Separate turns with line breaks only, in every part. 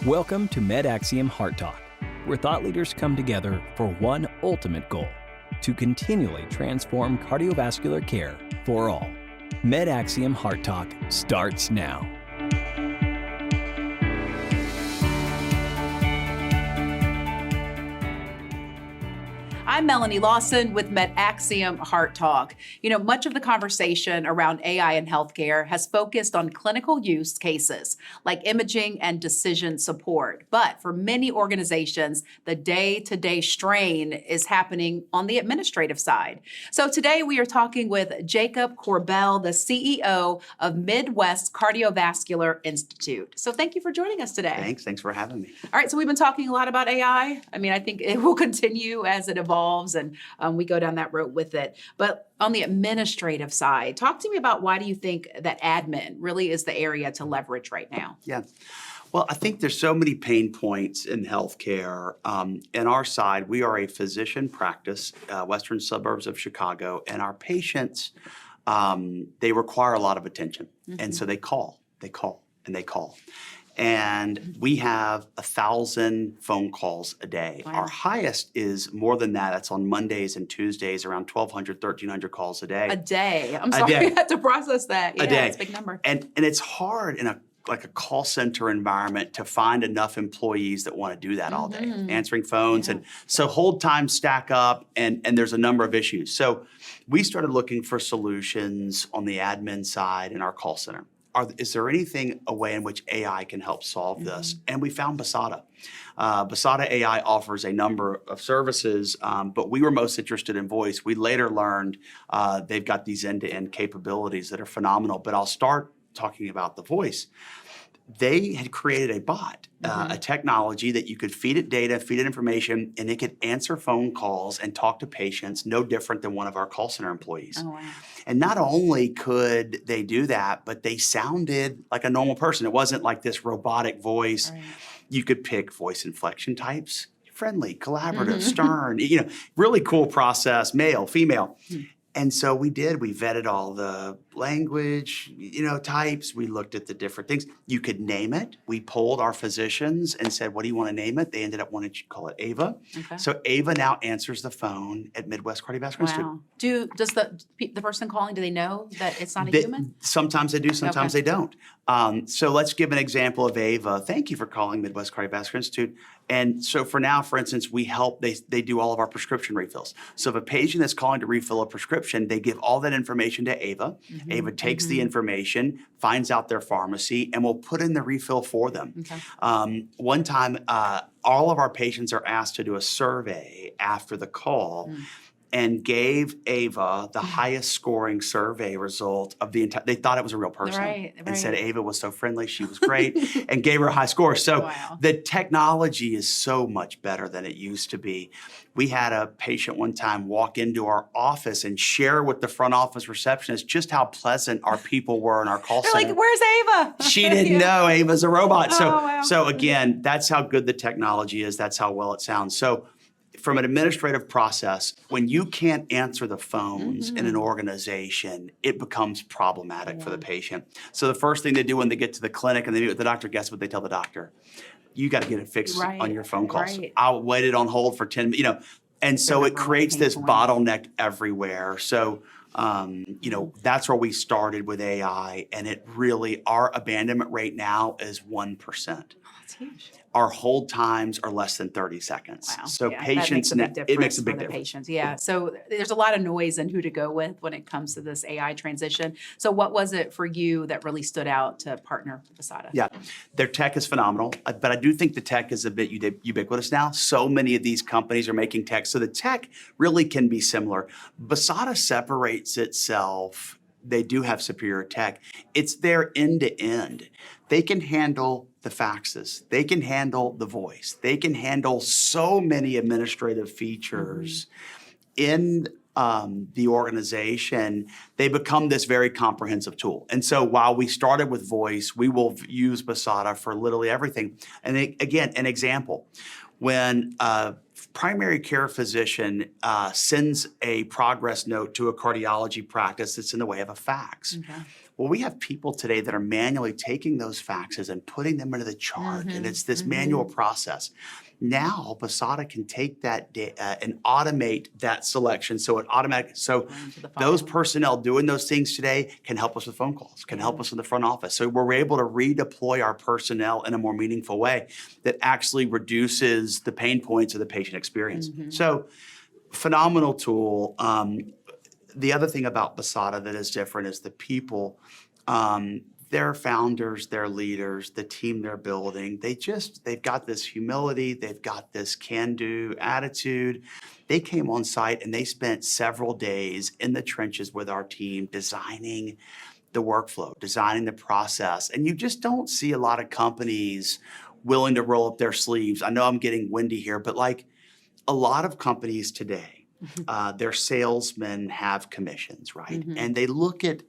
Welcome to MedAxiom HeartTalk, where thought leaders come together for one ultimate goal: to continually transform cardiovascular care for all. MedAxiom HeartTalk starts now.
I'm Melanie Lawson with MedAxiom HeartTalk. Much of the conversation around AI in healthcare has focused on clinical use cases like imaging and decision support. But for many organizations, the day-to-day strain is happening on the administrative side. So today we are talking with Jacob Corbell, the CEO of Midwest Cardiovascular Institute. So thank you for joining us today.
Thanks for having me.
All right, so we've been talking a lot about AI. I think it will continue as it evolves and we go down that road with it. But on the administrative side, talk to me about why do you think that admin really is the area to leverage right now?
Yeah. Well, I think there's so many pain points in healthcare. In our side, we are a physician practice, western suburbs of Chicago, and our patients, they require a lot of attention. Mm-hmm. And so they call. And we have 1,000 phone calls a day.
Wow.
Our highest is more than that. It's on Mondays and Tuesdays, around 1,200, 1,300 calls a day.
A day. I'm sorry, I had to process that. Yeah, it's a big number.
And it's hard in a call center environment to find enough employees that want to do that all day, answering phones. Yeah. And so hold times stack up, and there's a number of issues. So we started looking for solutions on the admin side in our call center. Is there a way in which AI can help solve this? And we found Basata. Basata AI offers a number of services, but we were most interested in voice. We later learned they've got these end-to-end capabilities that are phenomenal, but I'll start talking about the voice. They had created a bot, a technology that you could feed it data, feed it information, and it could answer phone calls and talk to patients no different than one of our call center employees.
Oh, wow.
And not only could they do that, but they sounded like a normal person. It wasn't like this robotic voice. Right. You could pick voice inflection types, friendly, collaborative, stern, really cool process, male, female. And so we vetted all the language, types. We looked at the different things. You could name it. We polled our physicians and said, what do you want to name it? They ended up wanting to call it Ava. Okay. So Ava now answers the phone at Midwest Cardiovascular Institute.
Does the person calling, do they know that it's not a human?
Sometimes they do, sometimes they don't. So let's give an example of Ava. Thank you for calling Midwest Cardiovascular Institute. And so for instance, we help, they do all of our prescription refills. So if a patient is calling to refill a prescription, they give all that information to Ava. Ava takes the information, finds out their pharmacy, and will put in the refill for them. Okay. One time, all of our patients are asked to do a survey after the call. And gave Ava the highest scoring survey result of the entire. They thought it was a real person, and said Ava was so friendly, she was great, and gave her a high score. So the technology is so much better than it used to be. We had a patient one time walk into our office and share with the front office receptionist just how pleasant our people were in our call center.
They're like, "Where's Ava?"
She didn't know Ava's a robot. So again, that's how good the technology is. That's how well it sounds. So, from an administrative process, when you can't answer the phones in an organization, it becomes problematic for the patient. So the first thing they do when they get to the clinic and they meet with the doctor, guess what they tell the doctor? You got to get it fixed on your phone calls. Right. I waited on hold for 10 minutes, and so it creates this bottleneck everywhere. So, that's where we started with AI, and our abandonment rate now is 1%.
Oh, that's huge.
Our hold times are less than 30 seconds.
Wow.
So patients, it makes a big difference.
Patients. Yeah. So there's a lot of noise in who to go with when it comes to this AI transition. So what was it for you that really stood out to partner with Basata?
Yeah, their tech is phenomenal, but I do think the tech is a bit ubiquitous now. So many of these companies are making tech, so the tech really can be similar. Basata separates itself. They do have superior tech. It's their end-to-end. They can handle the faxes. They can handle the voice. They can handle so many administrative features in the organization. They become this very comprehensive tool. And so while we started with voice, we will use Basata for literally everything. And again, an example, when a primary care physician sends a progress note to a cardiology practice that's in the way of a fax. Okay. Well, we have people today that are manually taking those faxes and putting them into the chart, and it's this manual process. Now, Basata can take that and automate that selection, so it automatically. So those personnel doing those things today can help us with phone calls, can help us in the front office. So we're able to redeploy our personnel in a more meaningful way that actually reduces the pain points of the patient experience. So, phenomenal tool. The other thing about Basata that is different is the people. Their founders, their leaders, the team they're building, they've got this humility, they've got this can-do attitude. They came on site and they spent several days in the trenches with our team designing the workflow, designing the process. And you just don't see a lot of companies willing to roll up their sleeves. I know I'm getting windy here, but like a lot of companies today, their salesmen have commissions, right? And they look at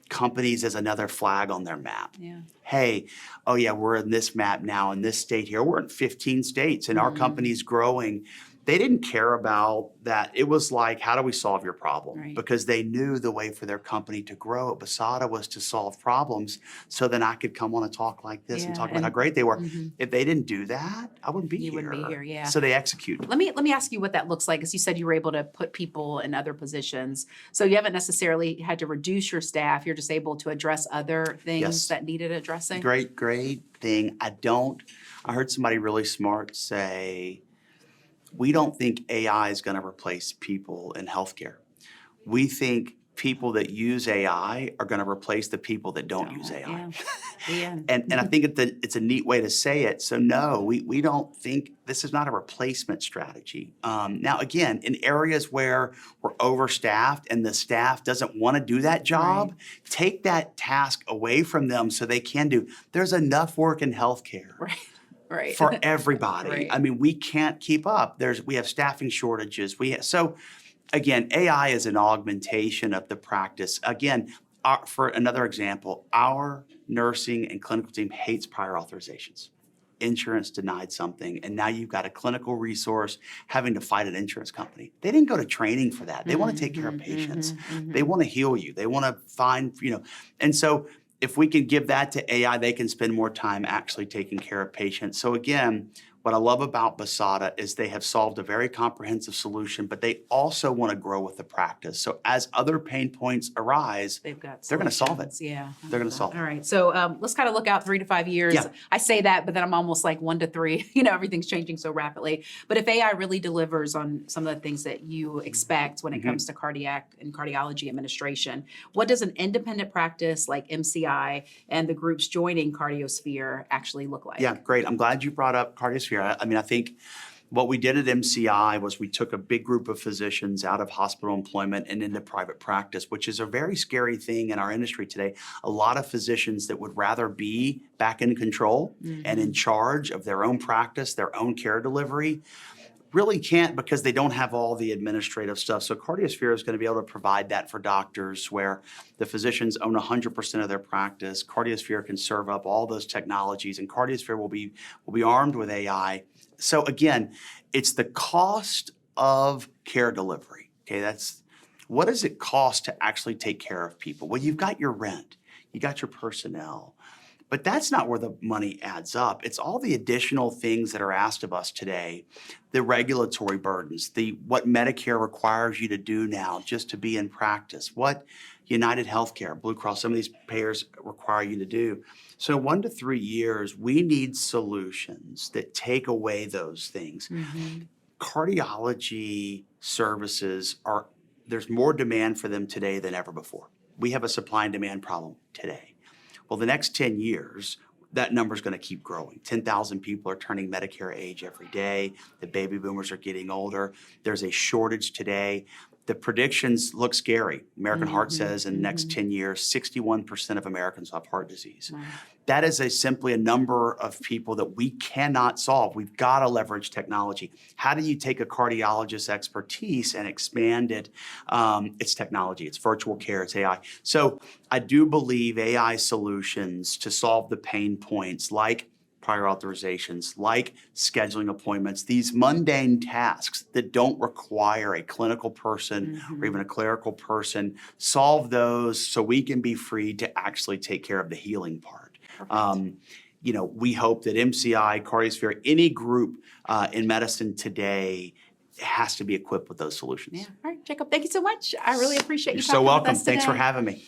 companies as another flag on their map. Hey, oh yeah, we're in this map now in this state here. We're in 15 states and our company's growing. They didn't care about that. It was like, how do we solve your problem? Because they knew the way for their company to grow at Basata was to solve problems. So then I could come on a talk like this and talk about how great they were. If they didn't do that, I wouldn't be here.
You wouldn't be here, yeah.
So they executed.
Let me ask you what that looks like, because you said you were able to put people in other positions. So you haven't necessarily had to reduce your staff. You're just able to address other things that needed addressing.
Great thing. I heard somebody really smart say, we don't think AI is going to replace people in healthcare. We think people that use AI are going to replace the people that don't use AI. And I think it's a neat way to say it. So no, we don't think this is not a replacement strategy. Now, again, in areas where we're overstaffed and the staff doesn't want to do that job, take that task away from them so they can do. There's enough work in healthcare. For everybody. I mean, we can't keep up. We have staffing shortages. So again, AI is an augmentation of the practice. Again, for another example, our nursing and clinical team hates prior authorizations. Insurance denied something, and now you've got a clinical resource having to fight an insurance company. They didn't go to training for that. They want to take care of patients. They want to heal you. They want to find, and so if we can give that to AI, they can spend more time actually taking care of patients. So again, what I love about Basata is they have solved a very comprehensive solution, but they also want to grow with the practice. So as other pain points arise, they're going to solve it.
Yeah.
They're going to solve it.
All right. So let's kind of look out 3 to 5 years. I say that, but then I'm almost like 1 to 3. Everything's changing so rapidly. But if AI really delivers on some of the things that you expect when it comes to cardiac and cardiology administration, what does an independent practice like MCI and the groups joining Cardiosphere actually look like?
Yeah, great. I'm glad you brought up Cardiosphere. I mean, I think what we did at MCI was we took a big group of physicians out of hospital employment and into private practice, which is a very scary thing in our industry today. A lot of physicians that would rather be back in control and in charge of their own practice, their own care delivery, really can't because they don't have all the administrative stuff. So Cardiosphere is going to be able to provide that for doctors where the physicians own 100% of their practice. Cardiosphere can serve up all those technologies, and Cardiosphere will be armed with AI. So again, it's the cost of care delivery. Okay, that's what does it cost to actually take care of people? Well, you've got your rent, you got your personnel. But that's not where the money adds up. It's all the additional things that are asked of us today, the regulatory burdens, what Medicare requires you to do now just to be in practice, what United Healthcare, Blue Cross, some of these payers require you to do. So 1 to 3 years, we need solutions that take away those things. Cardiology services there's more demand for them today than ever before. We have a supply and demand problem today. Well, the next 10 years, that number is going to keep growing. 10,000 people are turning Medicare age every day. The baby boomers are getting older. There's a shortage today. The predictions look scary. American Heart says in the next 10 years, 61% of Americans have heart disease. That is simply a number of people that we cannot solve. We've got to leverage technology. How do you take a cardiologist's expertise and expand it? It's technology, it's virtual care, it's AI. So I do believe AI solutions to solve the pain points like prior authorizations, like scheduling appointments, these mundane tasks that don't require a clinical person or even a clerical person, solve those so we can be free to actually take care of the healing part. We hope that MCI, cardiosphere, any group in medicine today has to be equipped with those solutions.
Yeah. All right, Jacob, thank you so much. I really appreciate you
You're
talking
so welcome.
with us
Thanks for
today.
having me.